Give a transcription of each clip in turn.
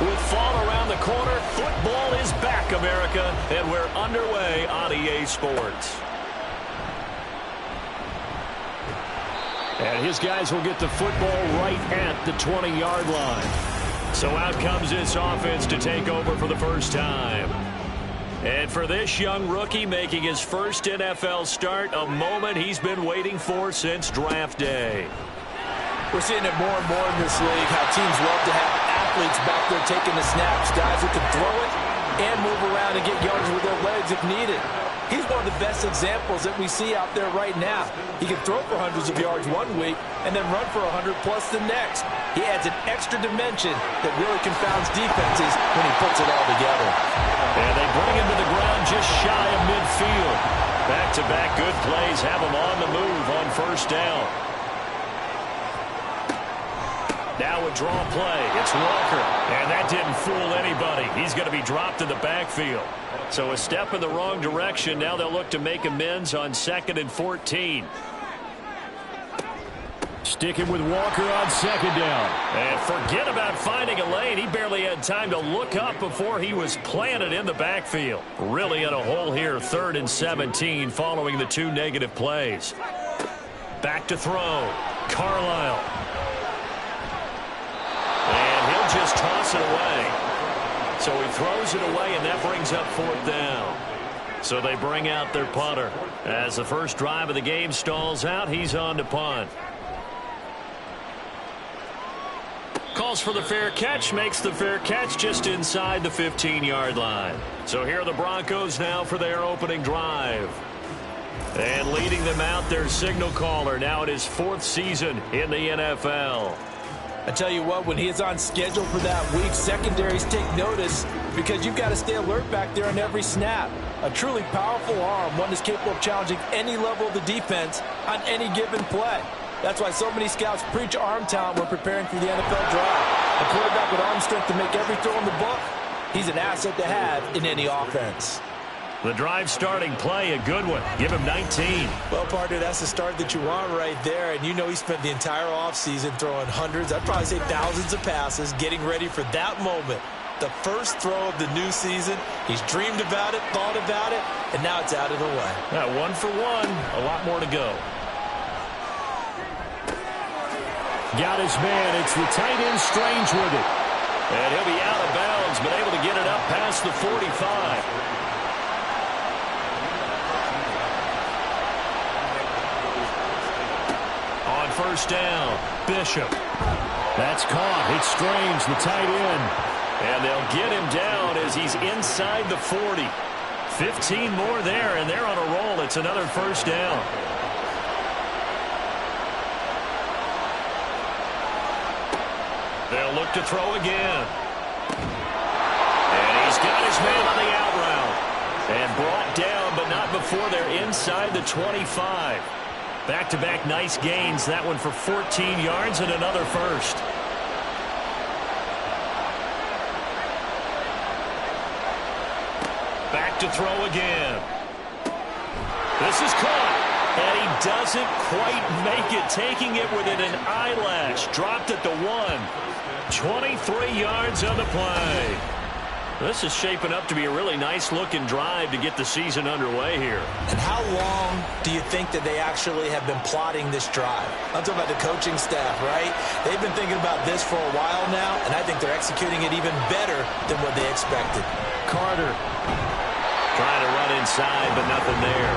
With fall around the corner, football is back, America, and we're underway on EA Sports. And his guys will get the football right at the 20-yard line. So out comes this offense to take over for the first time. And for this young rookie making his first NFL start, a moment he's been waiting for since draft day. We're seeing it more and more in this league, how teams love to have athletes back there taking the snaps, guys who can throw it and move around and get yardage with their legs if needed. He's one of the best examples that we see out there right now. He can throw for hundreds of yards one week and then run for 100-plus the next. He adds an extra dimension that really confounds defenses when he puts it all together. And they bring him to the ground just shy of midfield. Back-to-back good plays have him on the move on first down. Now a draw play. It's Walker. And that didn't fool anybody. He's going to be dropped in the backfield. So a step in the wrong direction. Now they'll look to make amends on 2nd and 14. Sticking with Walker on second down. And forget about finding a lane. He barely had time to look up before he was planted in the backfield. Really in a hole here. 3rd and 17 following the 2 negative plays. Back to throw. Carlisle. And he'll just toss it away. So he throws it away, and that brings up 4th down. So they bring out their punter. As the first drive of the game stalls out, he's on to punt. Calls for the fair catch, makes the fair catch just inside the 15-yard line. So here are the Broncos now for their opening drive. And leading them out, their signal caller, now in his 4th season in the NFL. I tell you what, when he is on schedule for that week, secondaries take notice because you've got to stay alert back there on every snap. A truly powerful arm, one that's capable of challenging any level of the defense on any given play. That's why so many scouts preach arm talent when preparing for the NFL draft. A quarterback with arm strength to make every throw in the book, he's an asset to have in any offense. The drive starting play, a good one. Give him 19. Well, partner, that's the start that you want right there. And you know he spent the entire offseason throwing hundreds, I'd probably say thousands of passes, getting ready for that moment. The first throw of the new season. He's dreamed about it, thought about it, and now it's out of the way. Now, 1 for 1, a lot more to go. Got his man. It's the tight end Strange with it. And he'll be out of bounds, but able to get it up past the 45. First down, Bishop. That's caught. It's Strange, the tight end. And they'll get him down as he's inside the 40. 15 more there, and they're on a roll. It's another first down. They'll look to throw again. And he's got his man on the out route. And brought down, but not before they're inside the 25. Back-to-back nice gains. That one for 14 yards and another first. Back to throw again. This is caught. And he doesn't quite make it. Taking it within an eyelash. Dropped at the 1. 23 yards on the play. This is shaping up to be a really nice-looking drive to get the season underway here. And how long do you think that they actually have been plotting this drive? I'm talking about the coaching staff, right? They've been thinking about this for a while now, and I think they're executing it even better than what they expected. Carter trying to run inside, but nothing there.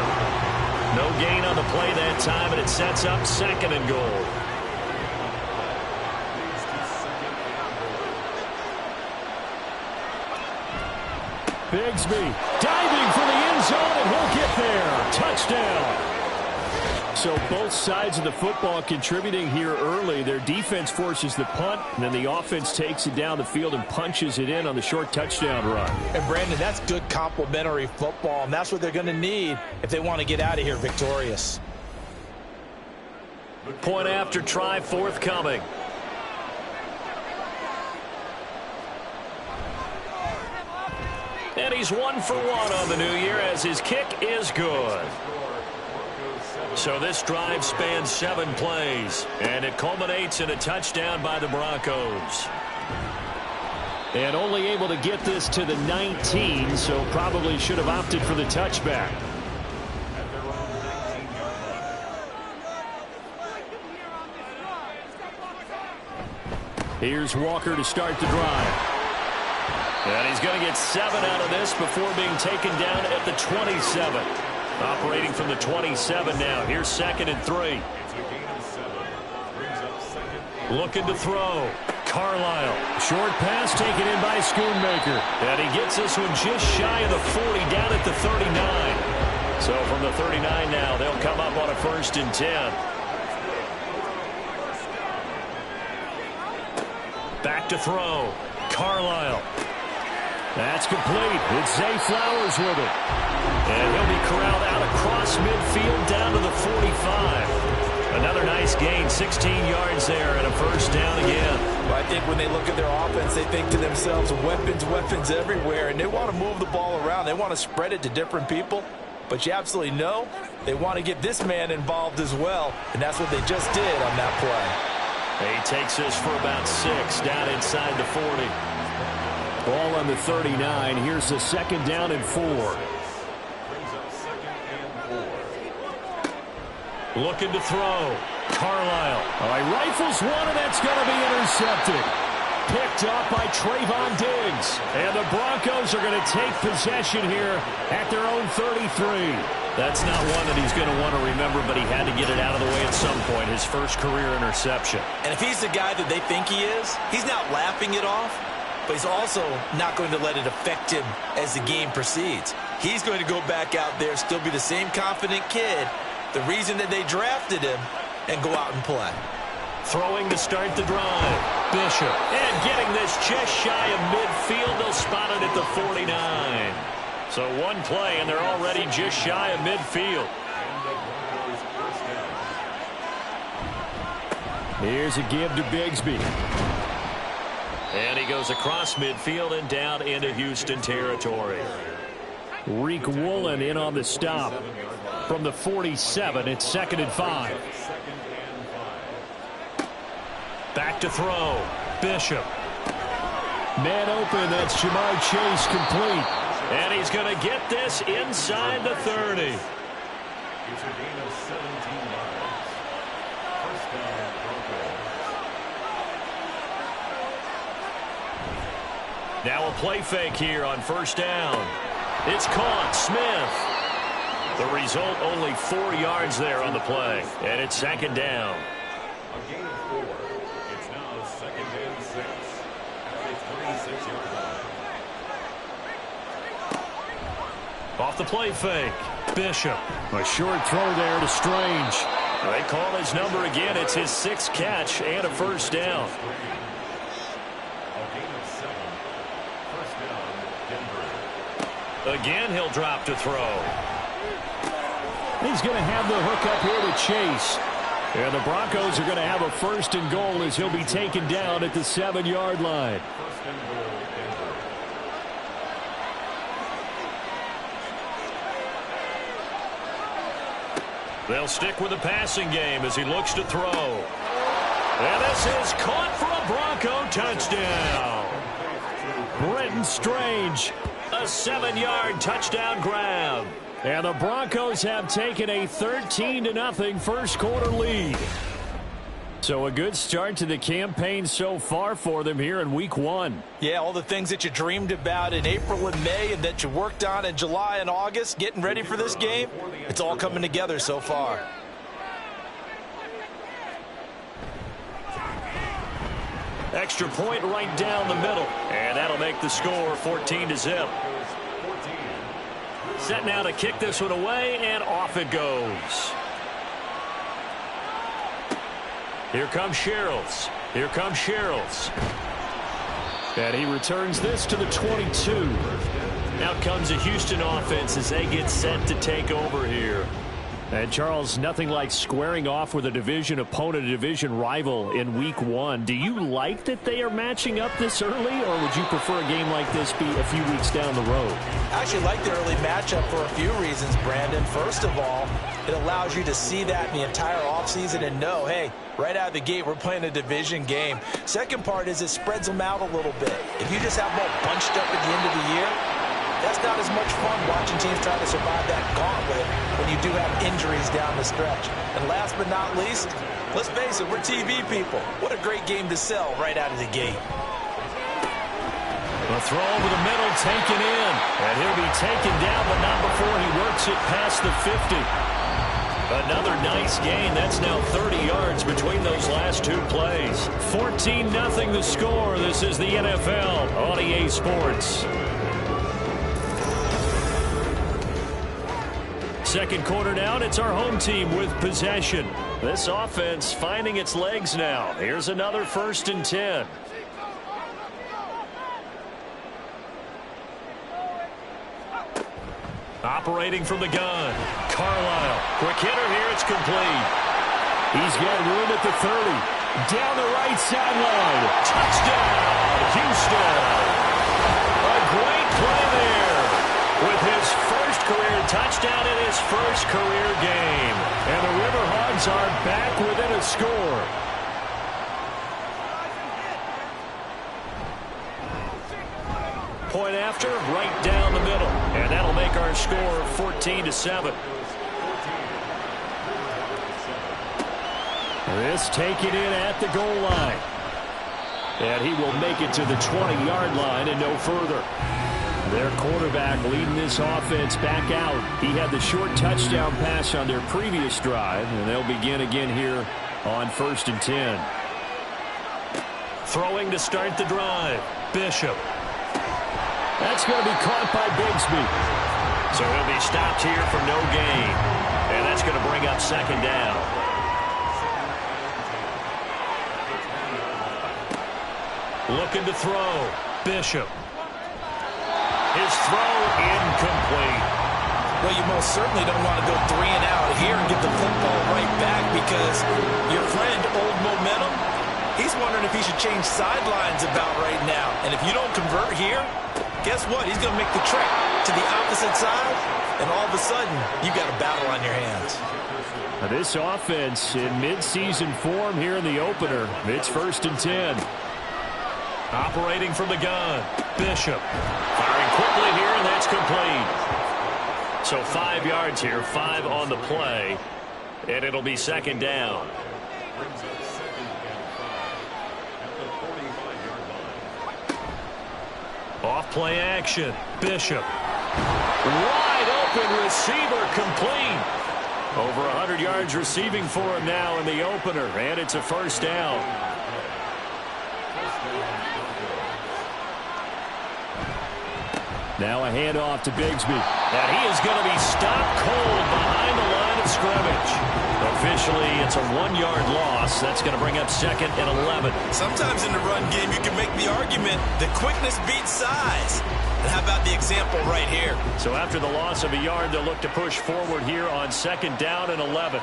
No gain on the play that time, and it sets up 2nd and goal. Bigsby diving for the end zone, and he'll get there. Touchdown. So both sides of the football contributing here early. Their defense forces the punt, and then the offense takes it down the field and punches it in on the short touchdown run. And, Brandon, that's good complementary football, and that's what they're going to need if they want to get out of here victorious. Point after try forthcoming. And he's 1 for 1 on the new year as his kick is good. So this drive spans 7 plays, and it culminates in a touchdown by the Broncos. And only able to get this to the 19, so probably should have opted for the touchback. Here's Walker to start the drive. And he's going to get 7 out of this before being taken down at the 27. Operating from the 27 now. Here's 2nd and 3. Looking to throw. Carlisle. Short pass taken in by Schoonmaker. And he gets this one just shy of the 40 down at the 39. So from the 39 now, they'll come up on a 1st and 10. Back to throw. Carlisle. That's complete. It's Zay Flowers with it. And he'll be corralled out across midfield down to the 45. Another nice gain, 16 yards there, and a 1st down again. Well, I think when they look at their offense, they think to themselves, weapons, weapons everywhere, and they want to move the ball around. They want to spread it to different people. But you absolutely know they want to get this man involved as well, and that's what they just did on that play. He takes this for about 6 down inside the 40. Ball on the 39. Here's the 2nd down and 4. Looking to throw. Carlisle. All right, rifles one, and that's going to be intercepted. Picked up by Trayvon Diggs. And the Broncos are going to take possession here at their own 33. That's not one that he's going to want to remember, but he had to get it out of the way at some point. His first career interception. And if he's the guy that they think he is, he's not laughing it off, but he's also not going to let it affect him as the game proceeds. He's going to go back out there, still be the same confident kid, the reason that they drafted him, and go out and play. Throwing to start the drive. Bishop. And getting this just shy of midfield. They'll spot it at the 49. So one play, and they're already just shy of midfield. Here's a give to Bigsby. And he goes across midfield and down into Houston territory. Reek Woolen in on the stop. From the 47, it's 2nd and 5. Back to throw. Bishop. Man open, that's Jamar Chase complete. And he's going to get this inside the 30. It's a gain of 17 yards. 1st down, Bronco. Now a play fake here on 1st down. It's caught. Smith. The result, only 4 yards there on the play. And it's 2nd down. A gain of 4. It's now 2nd and 6. At the 36-yard line. Off the play fake. Bishop. A short throw there to Strange. They call his number again. It's his 6th catch and a 1st down. Again, he'll drop to throw. He's going to have the hook up here to Chase. And the Broncos are going to have a 1st and goal as he'll be taken down at the 7-yard line. They'll stick with the passing game as he looks to throw. And this is caught for a Bronco touchdown. Brenton Strange, a 7-yard touchdown grab. And the Broncos have taken a 13-0 first quarter lead. So a good start to the campaign so far for them here in week 1. Yeah, all the things that you dreamed about in April and May and that you worked on in July and August, getting ready for this game, it's all coming together so far. Extra point right down the middle. And that'll make the score 14-0. Set now to kick this one away, and off it goes. Here comes Sherrills. Here comes Sherrills. And he returns this to the 22. Now comes a Houston offense as they get set to take over here. And, Charles, nothing like squaring off with a division opponent, a division rival in week 1. Do you like that they are matching up this early, or would you prefer a game like this be a few weeks down the road? I actually like the early matchup for a few reasons, Brandon. First of all, It allows you to see that in the entire offseason and know, hey, right out of the gate, we're playing a division game. Second part is it spreads them out a little bit. If you just have them all bunched up at the end of the year, that's not as much fun watching teams try to survive that gauntlet when you do have injuries down the stretch. And last but not least, let's face it, we're TV people. What a great game to sell right out of the gate. The throw over the middle, taken in. And he'll be taken down, but not before he works it past the 50. Another nice gain. That's now 30 yards between those last two plays. 14-0 the score. This is the NFL on EA Sports. Second quarter down, it's our home team with possession. This offense finding its legs now. Here's another 1st and 10. Operating from the gun. Carlisle. Quick hitter here. It's complete. He's got room at the 30. Down the right sideline. Touchdown, Houston. A great play there. With his first career touchdown in his first career game. And the River Hogs are back within a score. Point after, right down the middle. And that'll make our score 14-7. This taken in at the goal line. And he will make it to the 20-yard line and no further. Their quarterback leading this offense back out. He had the short touchdown pass on their previous drive, and they'll begin again here on 1st and 10. Throwing to start the drive. Bishop. That's going to be caught by Bigsby. So he'll be stopped here for no gain. And that's going to bring up 2nd down. Looking to throw. Bishop. His throw incomplete. Well, you most certainly don't want to go 3 and out here and get the football right back because your friend, Old Momentum, he's wondering if he should change sidelines about right now. And if you don't convert here, guess what? He's going to make the trek to the opposite side, and all of a sudden, you've got a battle on your hands. Now this offense in midseason form here in the opener. It's 1st and 10. Operating from the gun. Bishop. Firing quickly here, and that's complete. So 5 yards here, 5 on the play, and it'll be 2nd down. Off play action. Bishop. Wide open receiver complete. Over 100 yards receiving for him now in the opener, and it's a 1st down. Now a handoff to Bigsby. And he is going to be stopped cold behind the line of scrimmage. Officially, it's a 1-yard loss. That's going to bring up 2nd and 11. Sometimes in the run game, you can make the argument that quickness beats size. And how about the example right here? So after the loss of a yard, they'll look to push forward here on 2nd down and 11.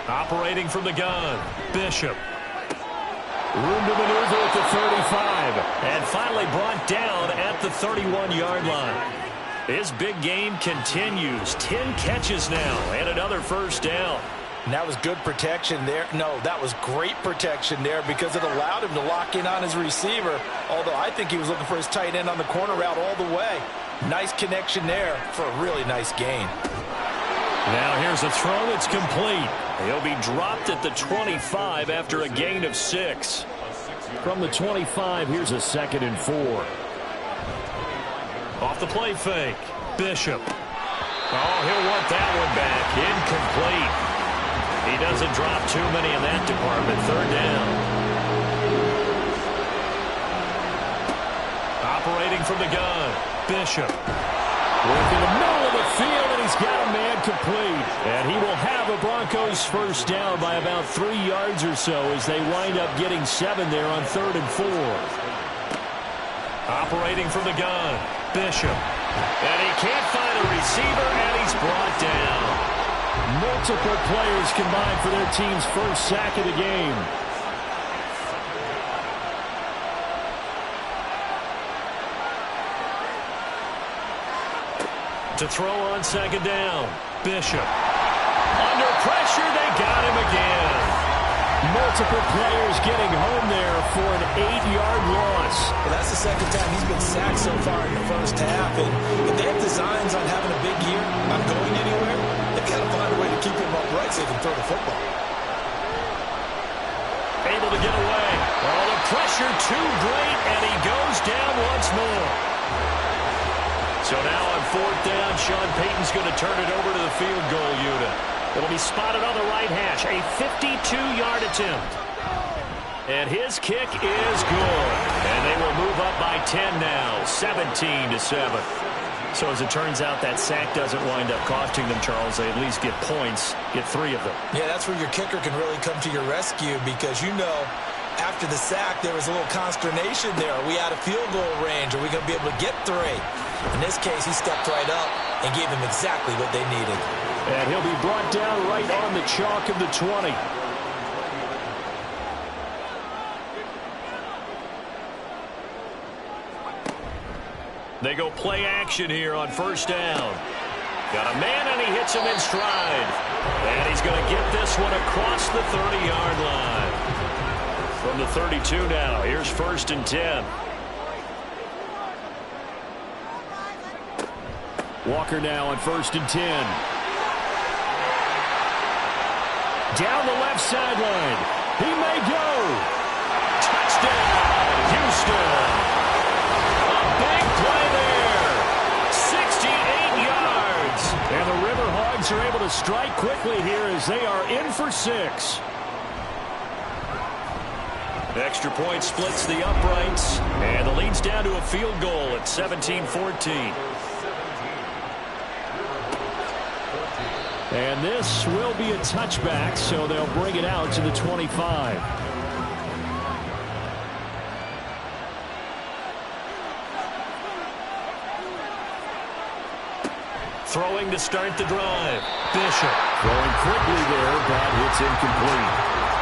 Operating from the gun. Bishop. Room to maneuver at the 35. And finally brought down at the 31-yard line. His big game continues. 10 catches now and another 1st down. And that was good protection there. No, that was great protection there because it allowed him to lock in on his receiver. Although I think he was looking for his tight end on the corner route all the way. Nice connection there for a really nice gain. Now here's a throw that's complete. He'll be dropped at the 25 after a gain of 6. From the 25, here's a 2nd and 4. Off the play fake. Bishop. Oh, he'll want that one back. Incomplete. He doesn't drop too many in that department. 3rd down. Operating from the gun. Bishop. Working the middle of the field, and he's got a man complete. And he will have a Broncos 1st down by about 3 yards or so as they wind up getting 7 there on 3rd and 4. Operating from the gun. Bishop. And he can't find a receiver, and he's brought down. Multiple players combined for their team's 1st sack of the game. To throw on 2nd down. Bishop. pressure. They got him again. Multiple players getting home there for an 8-yard loss. Well, that's the second time he's been sacked so far in the first half. And if they have designs on having a big year, not going anywhere, they've got to find a way to keep him upright so they can throw the football. Able to get away. Oh, the pressure too great, and he goes down once more. So now on fourth down, Sean Payton's going to turn it over to the field goal unit. It'll be spotted on the right hash, a 52-yard attempt. And his kick is good. And they will move up by 10 now, 17-7. So as it turns out, that sack doesn't wind up costing them, Charles. They at least get points, get 3 of them. Yeah, that's where your kicker can really come to your rescue because, you know, after the sack, there was a little consternation there. Are we out of field goal range? Are we going to be able to get 3? In this case, he stepped right up and gave them exactly what they needed. And he'll be brought down right on the chalk of the 20. They go play action here on first down. Got a man, and he hits him in stride. And he's going to get this one across the 30-yard line. From the 32 now, here's first and 10. Walker now on first and 10. Down the left sideline. He may go. Touchdown, Houston. A big play there. 68 yards. And the River Hogs are able to strike quickly here as they are in for 6. Extra point splits the uprights. And the lead's down to a field goal at 17-14. And this will be a touchback, so they'll bring it out to the 25. Throwing to start the drive. Bishop throwing quickly there, but it's incomplete.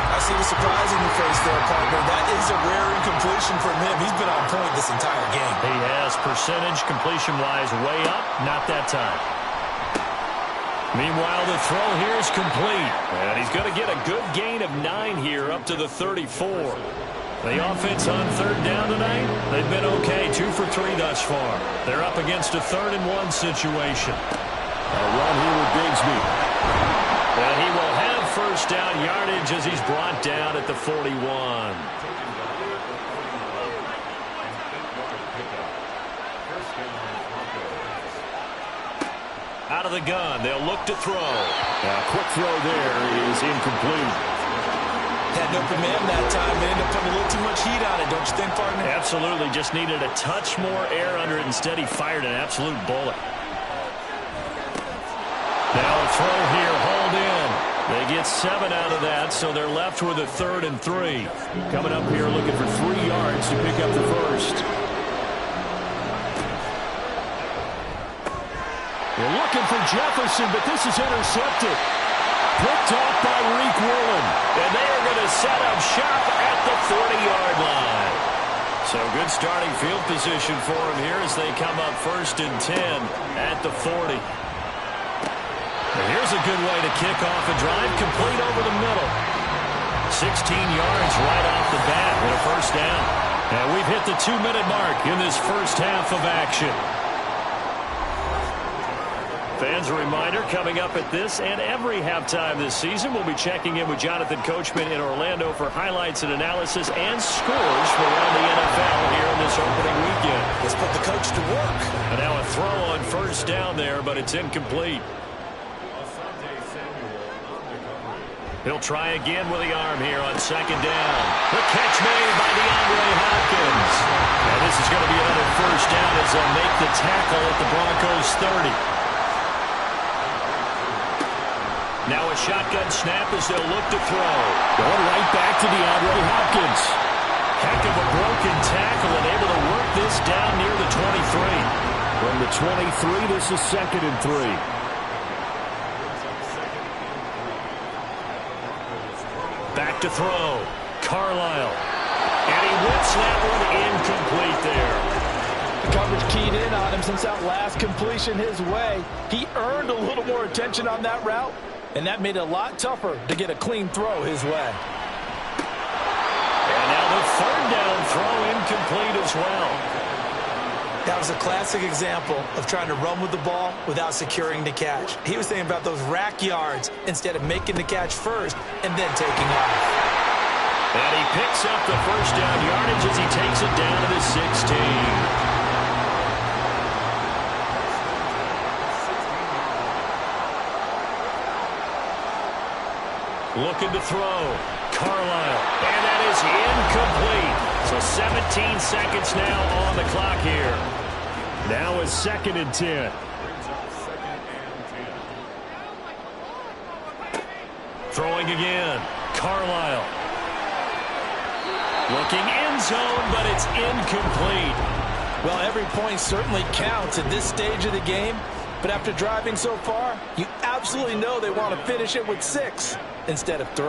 I see the surprise in your face there, partner. That is a rare incompletion from him. He's been on point this entire game. He has percentage completion-wise way up, not that time. Meanwhile, the throw here is complete. And he's going to get a good gain of 9 here up to the 34. The offense on third down tonight, they've been okay. 2 for 3 thus far. They're up against a 3rd and 1 situation. A run here with Bigsby. And he will have first down yardage as he's brought down at the 41. Out of the gun, they'll look to throw. A quick throw there is incomplete. Had an open man that time. They ended up putting a little too much heat on it, don't you think, partner? Absolutely. Just needed a touch more air under it. Instead, he fired an absolute bullet. Now a throw here, hauled in. They get 7 out of that, so they're left with a 3rd and 3. Coming up here looking for 3 yards to pick up the first. They're looking for Jefferson, but this is intercepted. Picked off by Reek Woolen. And they are going to set up shop at the 40-yard line. So good starting field position for them here as they come up first and 10 at the 40. And here's a good way to kick off a drive, complete over the middle. 16 yards right off the bat with a first down. And we've hit the 2-minute mark in this first half of action. Fans, a reminder, coming up at this and every halftime this season, we'll be checking in with Jonathan Coachman in Orlando for highlights and analysis and scores from around the NFL here in this opening weekend. Let's put the coach to work. And now a throw on first down there, but it's incomplete. He'll try again with the arm here on second down. The catch made by DeAndre Hopkins. And this is going to be another first down as they'll make the tackle at the Broncos' 30. Now a shotgun snap as they'll look to throw. Going right back to DeAndre Hopkins. Heck of a broken tackle and able to work this down near the 23. From the 23, this is 2nd and 3. Back to throw. Carlisle. And he whips that one incomplete there. The coverage keyed in on him since that last completion his way. He earned a little more attention on that route, And that made it a lot tougher to get a clean throw his way. And now the third down throw incomplete as well. That was a classic example of trying to run with the ball without securing the catch. He was thinking about those rack yards instead of making the catch first and then taking off. And he picks up the first down yardage as he takes it down to the 16. Looking to throw. Carlisle. And that is incomplete. So 17 seconds now on the clock here. Now is 2nd and 10. Throwing again. Carlisle. Looking end zone, but it's incomplete. Well, every point certainly counts at this stage of the game. But after driving so far, you absolutely know they want to finish it with 6 instead of 3.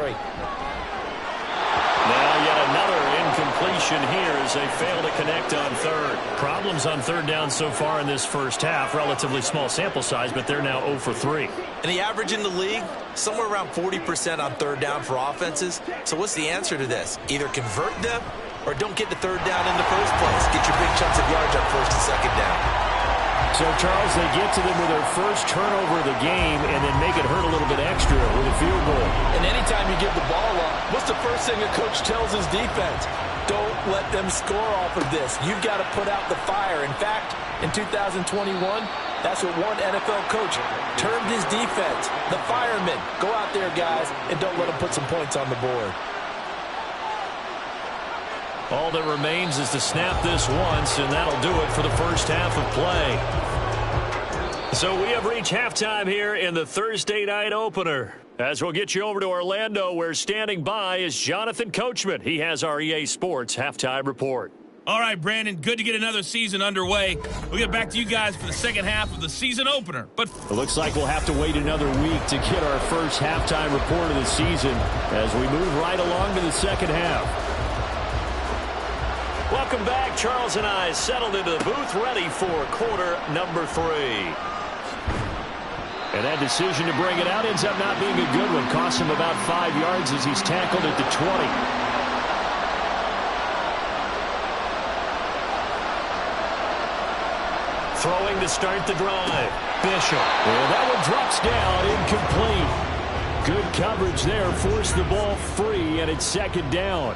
Now yet another incompletion here as they fail to connect on third. Problems on third down so far in this first half. Relatively small sample size, but they're now 0 for 3. And the average in the league, somewhere around 40% on third down for offenses. So what's the answer to this? Either convert them or don't get the third down in the first place. Get your big chunks of yards on first and second down. So, Charles, they get to them with their first turnover of the game and then make it hurt a little bit extra with a field goal. And anytime you give the ball up, what's the first thing a coach tells his defense? Don't let them score off of this. You've got to put out the fire. In fact, in 2021, that's what one NFL coach termed his defense, the firemen. Go out there, guys, and don't let them put some points on the board. All that remains is to snap this once, and that'll do it for the first half of play. So we have reached halftime here in the Thursday night opener. As we'll get you over to Orlando, where standing by is Jonathan Coachman. He has our EA Sports halftime report. All right, Brandon, good to get another season underway. We'll get back to you guys for the second half of the season opener. But it looks like we'll have to wait another week to get our first halftime report of the season as we move right along to the second half. Welcome back. Charles and I settled into the booth ready for quarter number 3. And that decision to bring it out ends up not being a good one. Cost him about 5 yards as he's tackled at the 20. Throwing to start the drive. Bishop. And that one drops down, incomplete. Good coverage there. Forced the ball free, and it's 2nd down.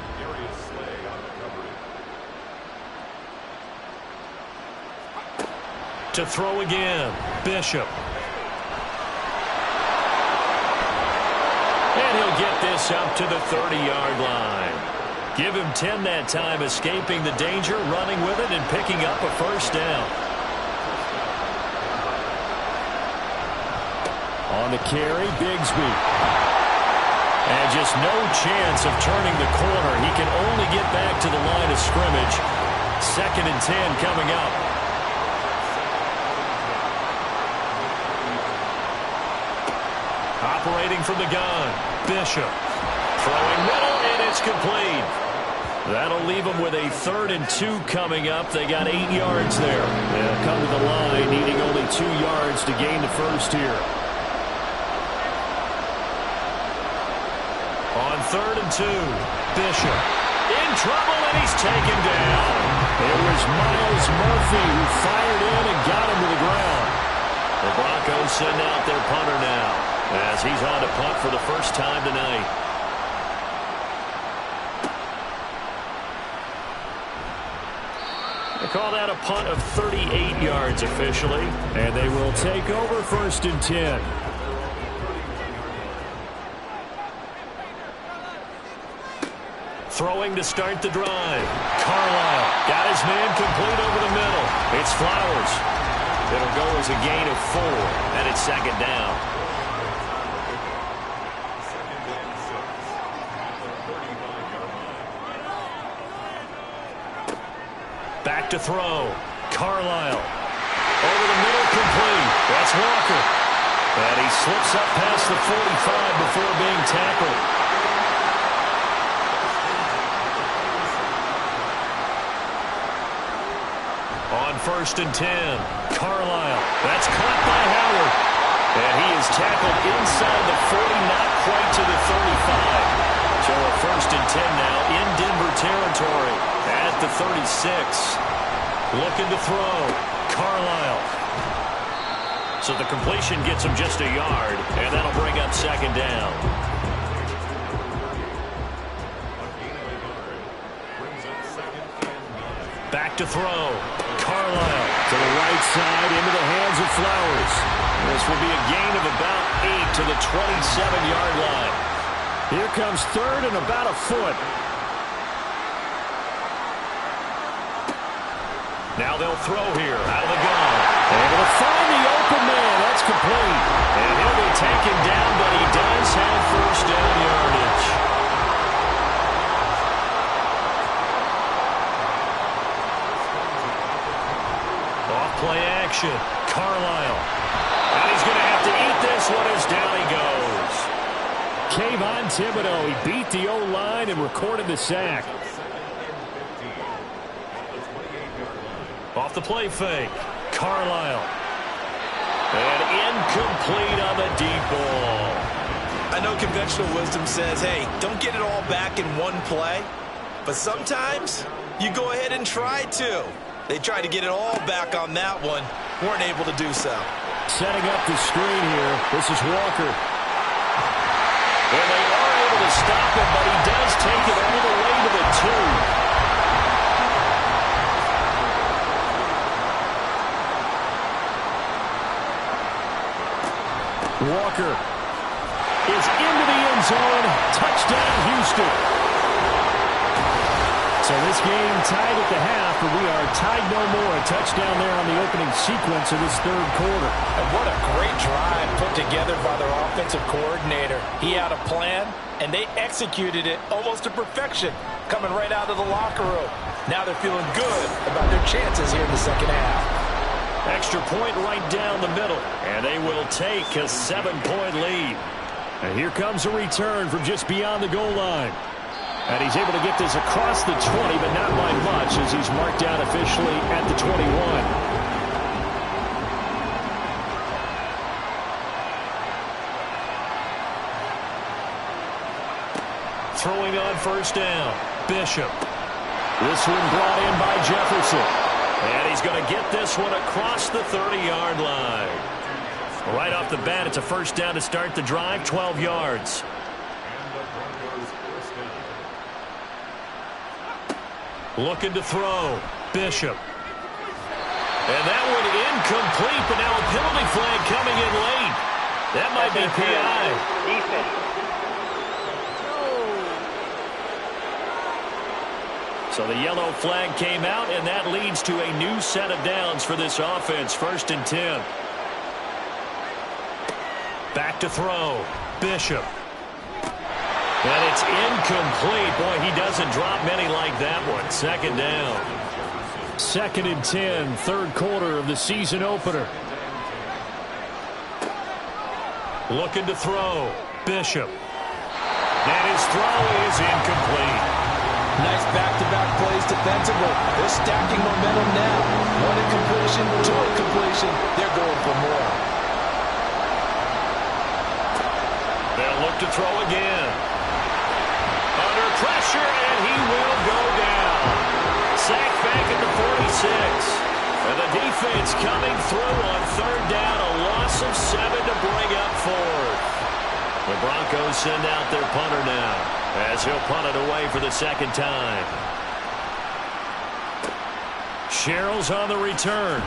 To throw again. Bishop. And he'll get this up to the 30-yard line. Give him 10 that time, escaping the danger, running with it, and picking up a first down. On the carry, Bigsby. And just no chance of turning the corner. He can only get back to the line of scrimmage. 2nd and 10 coming up. Operating from the gun, Bishop. Throwing middle, and it's complete. That'll leave them with a 3rd and 2 coming up. They got 8 yards there. They'll come to the line, needing only 2 yards to gain the first here. On 3rd and 2, Bishop. In trouble, and he's taken down. It was Miles Murphy who fired in and got him to the ground. The Broncos send out their punter now, as he's on to punt for the first time tonight. They call that a punt of 38 yards officially, and they will take over 1st and 10. Throwing to start the drive. Carlisle got his man complete over the middle. It's Flowers. It'll go as a gain of 4, and it's 2nd down. Back to throw. Carlisle. Over the middle, complete. That's Walker. And he slips up past the 45 before being tackled. On 1st and 10, Carlisle. That's caught by Howard. And he is tackled inside the 40, not quite to the 35. So a 1st and 10 now in Denver territory at the 36. Looking to throw. Carlisle. So the completion gets him just a yard, and that'll bring up 2nd down. Back to throw. Carlisle to the right side into the hands of Flowers. This will be a gain of about 8 to the 27-yard line. Here comes 3rd and about a foot. Now they'll throw here out of the gun. Able to find the open man. That's complete. And he'll be taken down, but he does have 1st down yardage. Off play action. Carlisle. And he's going to have to eat this one as down he goes. Kayvon Thibodeau, he beat the O-line and recorded the sack. Off the play fake. Carlisle. And incomplete on the deep ball. I know conventional wisdom says, hey, don't get it all back in one play. But sometimes you go ahead and try to. They tried to get it all back on that one. Weren't able to do so. Setting up the screen here. This is Walker. And they are able to stop him, but he does take it all the way to the 2. Walker is into the end zone. Touchdown, Houston. So this game tied at the half, but we are tied no more. A touchdown there on the opening sequence of this 3rd quarter. And what a great drive put together by their offensive coordinator. He had a plan, and they executed it almost to perfection, coming right out of the locker room. Now they're feeling good about their chances here in the 2nd half. Extra point right down the middle, and they will take a 7-point lead. And here comes a return from just beyond the goal line. And he's able to get this across the 20, but not by much, as he's marked down officially at the 21. Throwing on 1st down, Bishop. This one brought in by Jefferson. And he's going to get this one across the 30-yard line. Right off the bat, it's a 1st down to start the drive, 12 yards. Looking to throw. Bishop. And that one incomplete, but now a penalty flag coming in late. That might be PI. Defense. So the yellow flag came out, and that leads to a new set of downs for this offense. 1st and 10. Back to throw. Bishop. And it's incomplete. Boy, he doesn't drop many like that one. 2nd down. 2nd and 10, 3rd quarter of the season opener. Looking to throw. Bishop. And his throw is incomplete. Nice back-to-back plays defensively. They're stacking momentum now. One incompletion, 2 incompletion. They're going for more. They'll look to throw again. Under pressure, and he will go down. Sacked back at the 46. And the defense coming through on 3rd down. A loss of 7 to bring up 4th. The Broncos send out their punter now, as he'll punt it away for the 2nd time. Sherrill's on the return.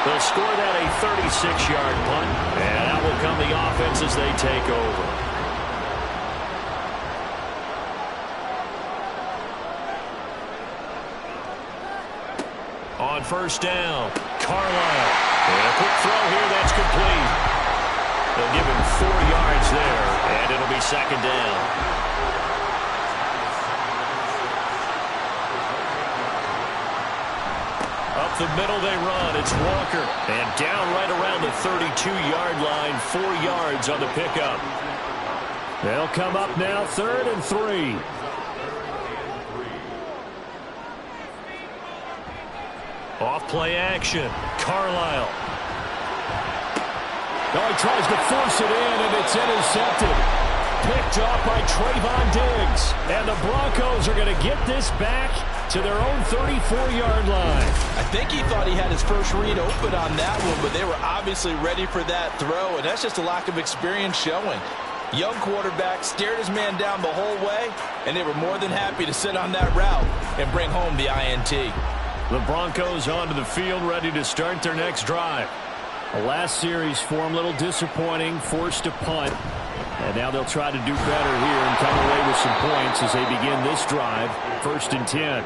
They'll score that a 36-yard punt, and out will come the offense as they take over. On 1st down, Carlisle. And a quick throw here, that's complete. They'll give him 4 yards there, and it'll be 2nd down. Up the middle they run. It's Walker. And down right around the 32-yard line. 4 yards on the pickup. They'll come up now 3rd and 3. Off play action. Carlisle. Oh, he tries to force it in, and it's intercepted. Picked off by Trayvon Diggs. And the Broncos are going to get this back to their own 34-yard line. I think he thought he had his first read open on that one, but they were obviously ready for that throw, and that's just a lack of experience showing. Young quarterback stared his man down the whole way, and they were more than happy to sit on that route and bring home the INT. The Broncos onto the field, ready to start their next drive. The last series for them, a little disappointing, forced a punt. And now they'll try to do better here and come away with some points as they begin this drive, 1st and 10.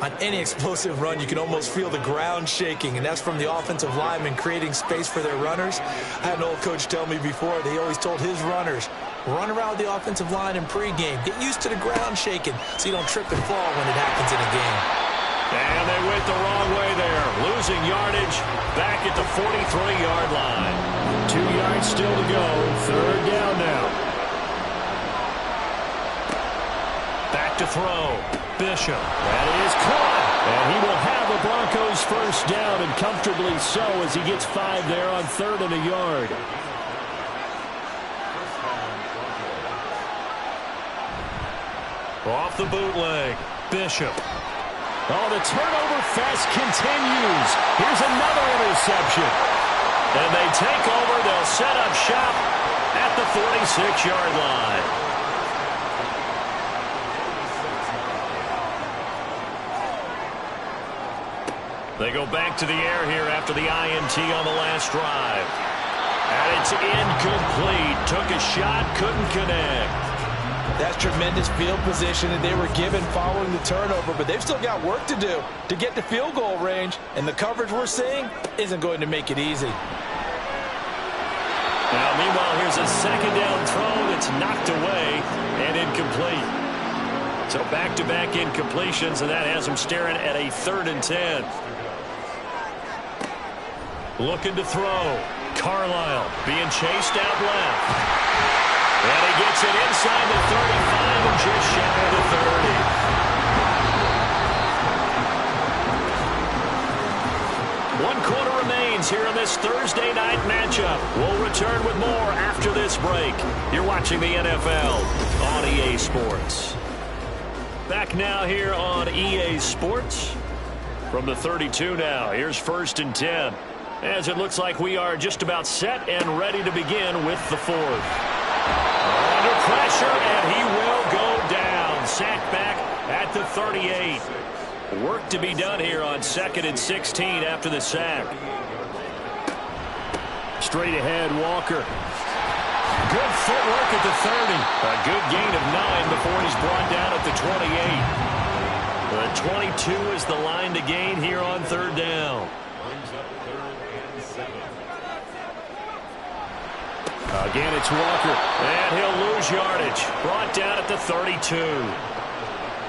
On any explosive run, you can almost feel the ground shaking, and that's from the offensive linemen creating space for their runners. I had an old coach tell me before, they always told his runners, run around the offensive line in pregame. Get used to the ground shaking so you don't trip and fall when it happens in a game. And they went the wrong way there, losing yardage back at the 43-yard line. 2 yards still to go, 3rd down now. Back to throw, Bishop. That is caught, and he will have the Broncos 1st down, and comfortably so as he gets 5 there on 3rd and a yard. Off the bootleg, Bishop. Oh, the turnover fest continues. Here's another interception. And they take over. They'll set up shop at the 46-yard line. They go back to the air here after the INT on the last drive. And it's incomplete. Took a shot, couldn't connect. That's tremendous field position that they were given following the turnover, but they've still got work to do to get to field goal range, and the coverage we're seeing isn't going to make it easy. Now, meanwhile, here's a 2nd down throw that's knocked away and incomplete. So back-to-back incompletions, and that has them staring at a 3rd and 10. Looking to throw. Carlisle being chased out left. And he gets it inside the 35 and just shy of the 30. 1 quarter remains here in this Thursday night matchup. We'll return with more after this break. You're watching the NFL on EA Sports. Back now here on EA Sports from the 32 now. Here's 1st and 10. As it looks like we are just about set and ready to begin with the 4th. Under pressure, and he will go down. Sacked back at the 38. Work to be done here on 2nd and 16 after the sack. Straight ahead, Walker. Good footwork at the 30. A good gain of 9 before he's brought down at the 28. The 22 is the line to gain here on 3rd down. Again, it's Walker, and he'll lose yardage. Brought down at the 32.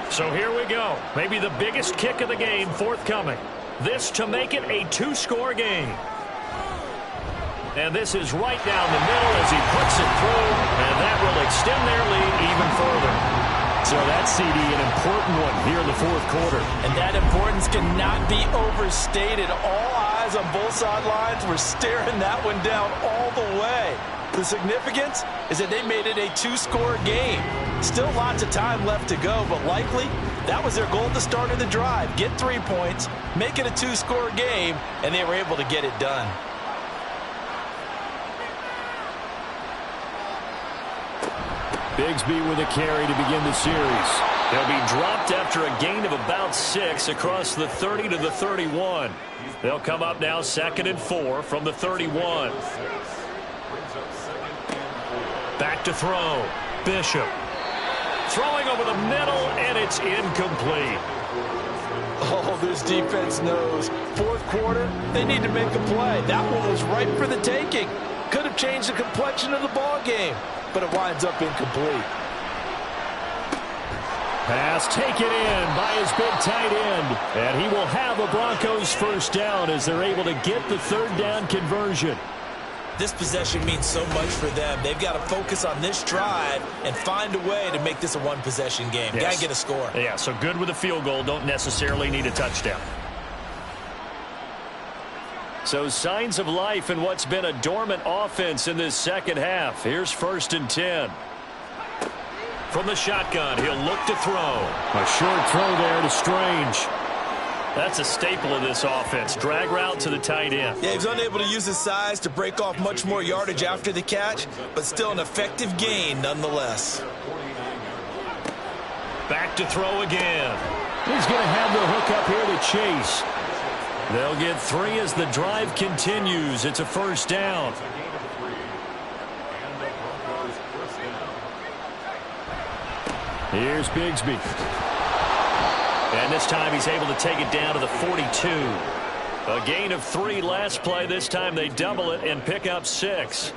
So here we go. Maybe the biggest kick of the game forthcoming. This to make it a 2-score game. And this is right down the middle as he puts it through, and that will extend their lead even further. So that's, CD, an important one here in the 4th quarter. And that importance cannot be overstated. All eyes on both sidelines were staring that one down all the way. The significance is that they made it a 2-score game. Still lots of time left to go, but likely that was their goal at the start of the drive. Get 3 points, make it a 2-score game, and they were able to get it done. Bigsby with a carry to begin the series. They'll be dropped after a gain of about 6 across the 30 to the 31. They'll come up now 2nd and 4 from the 31. Back to throw. Bishop. Throwing over the middle, and it's incomplete. Oh, this defense knows. 4th quarter, they need to make a play. That one was ripe for the taking. Could have changed the complexion of the ball game, but it winds up incomplete. Pass taken in by his big tight end, and he will have the Broncos 1st down as they're able to get the 3rd down conversion. This possession means so much for them. They've got to focus on this drive and find a way to make this a 1-possession game. Yes. Got to get a score. Yeah, so good with a field goal. Don't necessarily need a touchdown. So signs of life in what's been a dormant offense in this second half. Here's 1st and 10. From the shotgun, he'll look to throw. A short throw there to Strange. That's a staple of this offense. Drag route to the tight end. Yeah, he was unable to use his size to break off much more yardage after the catch, but still an effective gain nonetheless. Back to throw again. He's going to have the hook up here to Chase. They'll get 3 as the drive continues. It's a 1st down. Here's Bigsby. And this time he's able to take it down to the 42. A gain of 3 last play. This time they double it and pick up 6.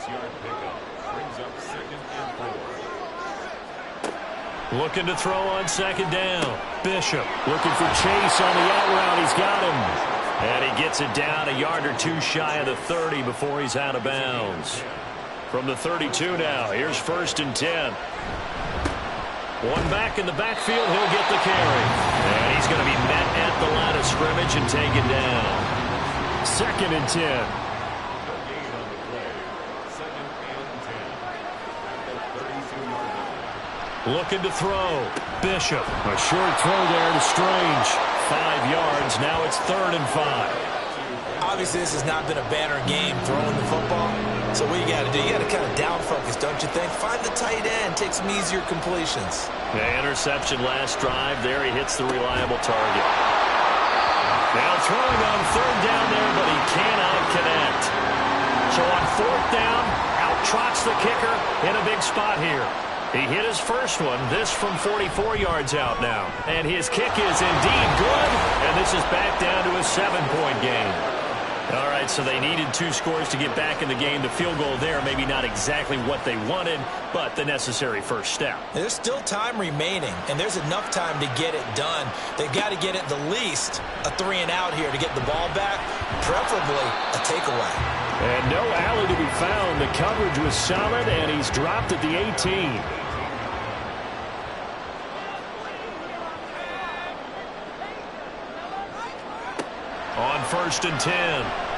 Looking to throw on 2nd down. Bishop looking for Chase on the out route. He's got him. And he gets it down a yard or 2 shy of the 30 before he's out of bounds. From the 32 now, here's 1st and 10. One back in the backfield, he'll get the carry. And he's going to be met at the line of scrimmage and taken down. 2nd and 10. Looking to throw. Bishop. A short throw there to Strange. 5 yards. Now it's 3rd and 5. Obviously, this has not been a banner game throwing the football. So what you got to do, you got to kind of down focus, don't you think? Find the tight end. Take some easier completions. The interception last drive. There he hits the reliable target. Now throwing on 3rd down there, but he cannot connect. So on 4th down, out trots the kicker in a big spot here. He hit his first one, this from 44 yards out now. And his kick is indeed good, and this is back down to a 7-point game. All right, so they needed 2 scores to get back in the game. The field goal there, maybe not exactly what they wanted, but the necessary first step. There's still time remaining, and there's enough time to get it done. They've got to get at the least a 3-and-out here to get the ball back, preferably a takeaway. And no alley to be found. The coverage was solid, and he's dropped at the 18. On 1st and 10,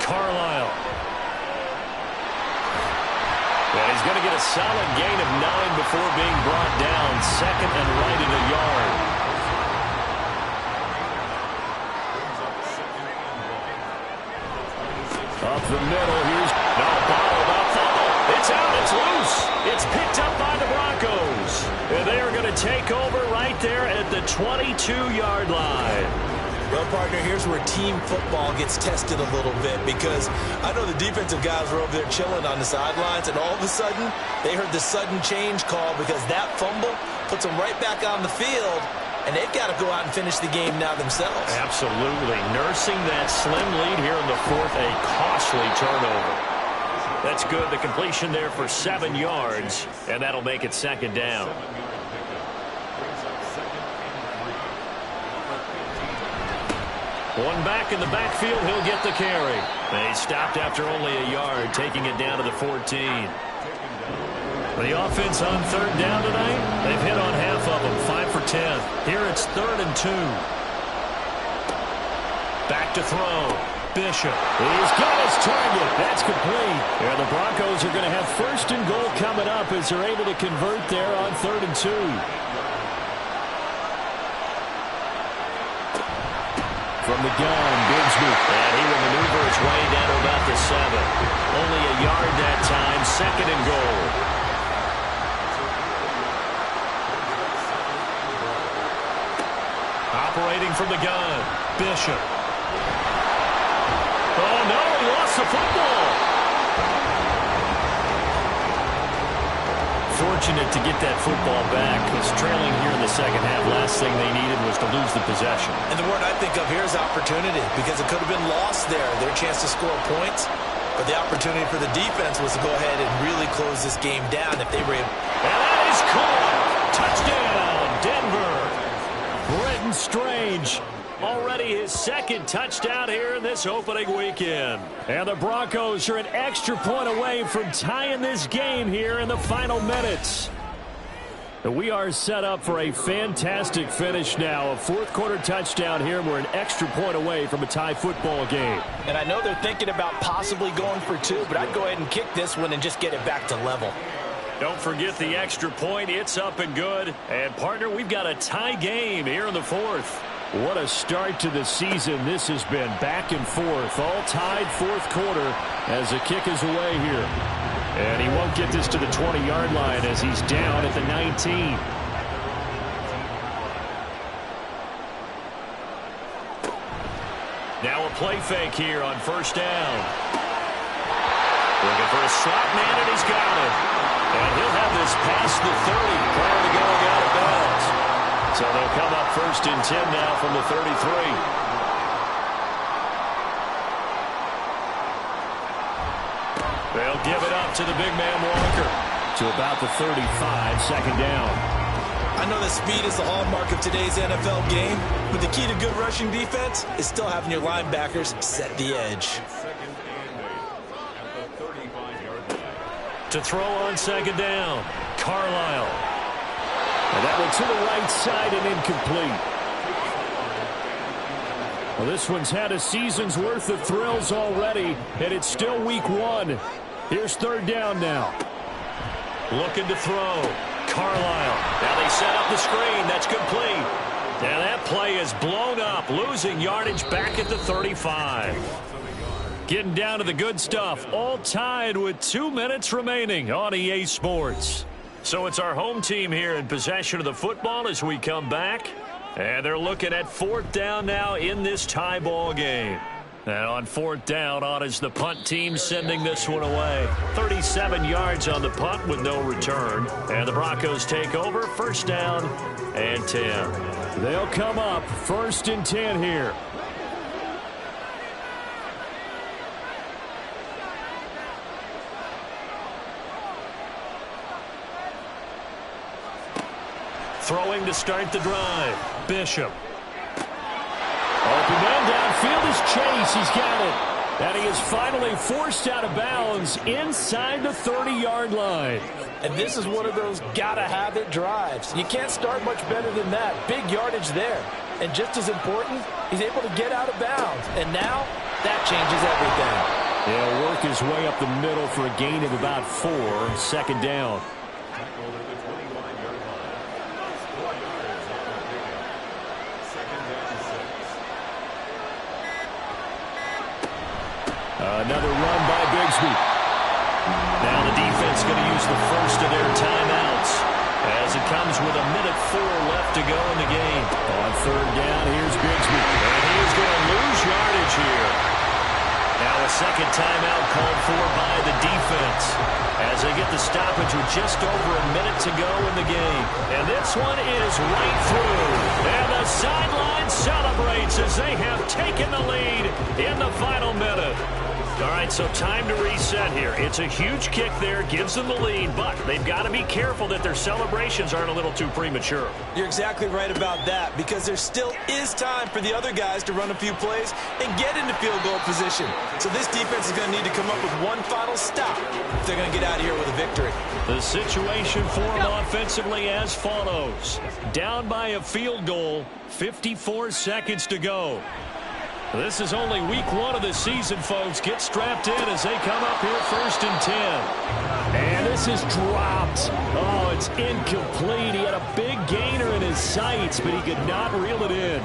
Carlisle. And he's going to get a solid gain of 9 before being brought down. 2nd and right at a yard. Up the middle, here's... No, bottled up fumble. It's out, it's loose. It's picked up by the Broncos. And they are going to take over right there at the 22-yard line. Well, partner, here's where team football gets tested a little bit, because I know the defensive guys were over there chilling on the sidelines, and all of a sudden, they heard the sudden change call because that fumble puts them right back on the field, and they've got to go out and finish the game now themselves. Absolutely. Nursing that slim lead here in the 4th, a costly turnover. That's good. The completion there for 7 yards, and that'll make it 2nd down. One back in the backfield, he'll get the carry. And he stopped after only a yard, taking it down to the 14. The offense on 3rd down tonight, they've hit on half of them, 5 for 10. Here it's 3rd and 2. Back to throw. Bishop. He's got his target. That's complete. Yeah, the Broncos are going to have 1st and goal coming up as they're able to convert there on 3rd and 2. From the gun, Bigsby. And he will maneuver his way down to about the 7. Only a yard that time, 2nd and goal. Operating from the gun, Bishop. Oh, no, he lost the football. Fortunate to get that football back. Was trailing here in the second half. Last thing they needed was to lose the possession. And the word I think of here is opportunity, because it could have been lost there, their chance to score points. But the opportunity for the defense was to go ahead and really close this game down if they were able. And that is caught. Touchdown, Denver. Brenton Strange. Already his 2nd touchdown here in this opening weekend. And the Broncos are an extra point away from tying this game here in the final minutes. We are set up for a fantastic finish now. A fourth quarter touchdown here. We're an extra point away from a tie football game. And I know they're thinking about possibly going for two, but I'd go ahead and kick this one and just get it back to level. Don't forget the extra point. It's up and good. And, partner, we've got a tie game here in the fourth. What a start to the season this has been. Back and forth. All tied fourth quarter as the kick is away here. And he won't get this to the 20-yard line as he's down at the 19. Now a play fake here on first down. Looking for a slot man, and he's got it. And he'll have this past the 30 prior to going out of bounds. So they'll come up first and 10 now from the 33. They'll give it up to the big man Walker. To about the 35, second down. I know that speed is the hallmark of today's NFL game, but the key to good rushing defense is still having your linebackers set the edge. To throw on second down, Carlisle. And that one to the right side and incomplete. Well, this one's had a season's worth of thrills already, and it's still week one. Here's third down now. Looking to throw. Carlisle. Now they set up the screen. That's complete. Now that play is blown up, losing yardage back at the 35. Getting down to the good stuff. All tied with 2 minutes remaining on EA Sports. So it's our home team here in possession of the football as we come back. And they're looking at fourth down now in this tie ball game. And on fourth down, on is the punt team sending this one away. 37 yards on the punt with no return. And the Broncos take over, first down and 10. They'll come up first and 10 here. Throwing to start the drive. Bishop. Open man downfield is Chase. He's got it. And he is finally forced out of bounds inside the 30-yard line. And this is one of those gotta-have-it drives. You can't start much better than that. Big yardage there. And just as important, he's able to get out of bounds. And now, that changes everything. He'll work his way up the middle for a gain of about 4. Second down. Another run by Bigsby. Now the defense going to use the first of their timeouts as it comes with 1:04 left to go in the game. On third down, here's Bigsby. And he is going to lose yardage here. Now a second timeout called for by the defense as they get the stoppage with just over a minute to go in the game. And this one is right through. And the sideline celebrates as they have taken the lead in the final minute. All right, so time to reset here. It's a huge kick there, gives them the lead, but they've got to be careful that their celebrations aren't a little too premature. You're exactly right about that, because there still is time for the other guys to run a few plays and get into field goal position. So this defense is going to need to come up with one final stop if they're going to get out of here with a victory. The situation for them offensively as follows. Down by a field goal, 54 seconds to go. This is only week one of the season, folks. Get strapped in as they come up here first and 10. And this is dropped. Oh, it's incomplete. He had a big gainer in his sights, but he could not reel it in.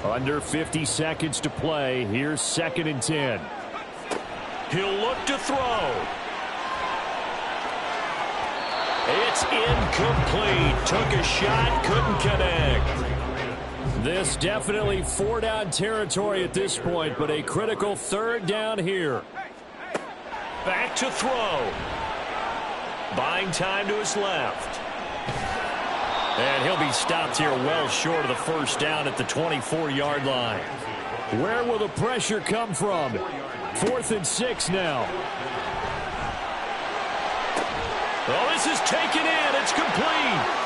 Under 50 seconds to play. Here's second and 10. He'll look to throw. It's incomplete. Took a shot, couldn't connect. This definitely four-down territory at this point, but a critical third down here. Back to throw. Buying time to his left. And he'll be stopped here well short of the first down at the 24-yard line. Where will the pressure come from? 4th and 6 now. Well, this is taken in. It's complete.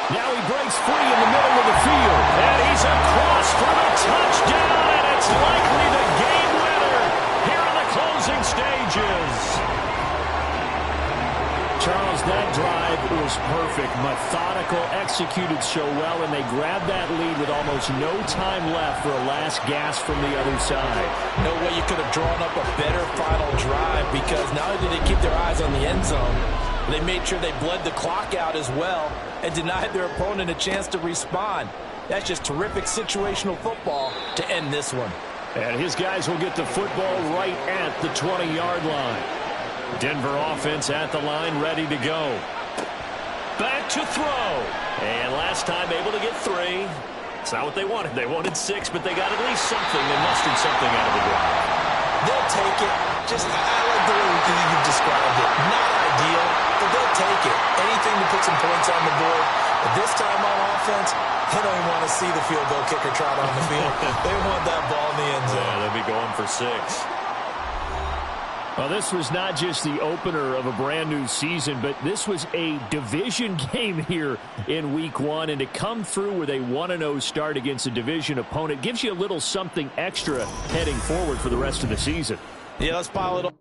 Now he breaks free in the middle of the field. And he's across for the touchdown, and it's likely the game winner here in the closing stages. Charles, that drive It was perfect, methodical, executed so well, and they grabbed that lead with almost no time left for a last gasp from the other side. No way you could have drawn up a better final drive, because not only did they keep their eyes on the end zone, they made sure they bled the clock out as well and denied their opponent a chance to respond. That's just terrific situational football to end this one. And his guys will get the football right at the 20-yard line. Denver offense at the line, ready to go. Back to throw. And last time able to get 3. It's not what they wanted. They wanted 6, but they got at least something. They mustered something out of the drive. They'll take it. Just, I like the way you've described it. Not ideal, but they'll take it. Anything to put some points on the board. But this time on offense, they don't even want to see the field goal kicker trot on the field. They want that ball in the end zone. Yeah, they'll be going for 6. Well, this was not just the opener of a brand new season, but this was a division game here in week 1. And to come through with a 1-0 start against a division opponent gives you a little something extra heading forward for the rest of the season. Yeah, let's pile it up.